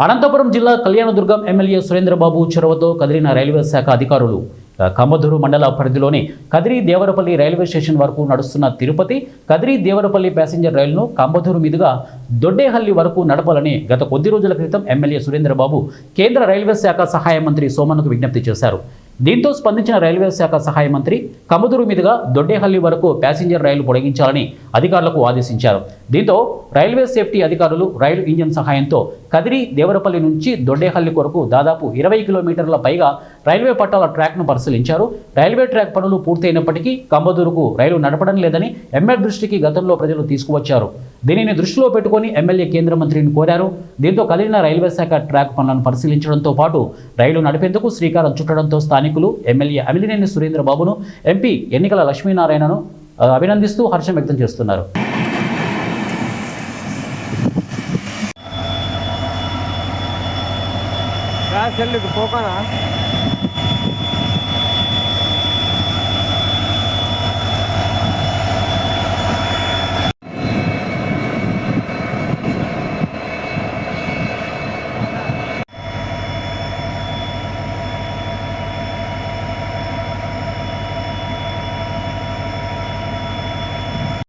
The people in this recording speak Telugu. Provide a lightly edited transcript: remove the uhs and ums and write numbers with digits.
అనంతపురం జిల్లా కళ్యాణదుర్గం ఎమ్మెల్యే సురేంద్రబాబు చొరవతో కదిలిన రైల్వే శాఖ అధికారులు కమ్మదూరు మండల పరిధిలోని కదిరి దేవరపల్లి రైల్వే స్టేషన్ వరకు నడుస్తున్న తిరుపతి కదిరి దేవరపల్లి ప్యాసింజర్ రైలును కంబదూరు మీదుగా దొడ్డేహల్లి వరకు నడపాలని గత కొద్ది రోజుల క్రితం ఎమ్మెల్యే సురేంద్రబాబు కేంద్ర రైల్వే శాఖ సహాయ మంత్రి సోమన్నకు విజ్ఞప్తి చేశారు. దీంతో స్పందించిన రైల్వే శాఖ సహాయ మంత్రి కమ్మదూరు మీదుగా దొడ్డేహల్లి వరకు ప్యాసింజర్ రైలు పొడిగించాలని అధికారులకు ఆదేశించారు. దీంతో రైల్వే సేఫ్టీ అధికారులు రైలు ఇంజిన్ సహాయంతో కదిరి దేవరపల్లి నుంచి దొడ్డేహల్లి కొరకు దాదాపు 20 కిలోమీటర్ల పైగా రైల్వే పట్టాల ట్రాక్ను పరిశీలించారు. రైల్వే ట్రాక్ పనులు పూర్తయినప్పటికీ కంబదూరుకు రైలు నడపడం లేదని ఎమ్మెల్యే దృష్టికి గతంలో ప్రజలు తీసుకువచ్చారు. దీనిని దృష్టిలో పెట్టుకుని ఎమ్మెల్యే కేంద్ర మంత్రిని కోరారు. దీంతో కదిలిన రైల్వే శాఖ ట్రాక్ పనులను పరిశీలించడంతో పాటు రైలు నడిపేందుకు శ్రీకారం చుట్టడంతో స్థానికులు ఎమ్మెల్యే అమిలినేని సురేంద్రబాబును, ఎంపీ ఎన్నికల లక్ష్మీనారాయణను అభినందిస్తూ హర్షం వ్యక్తం చేస్తున్నారు. పోకనా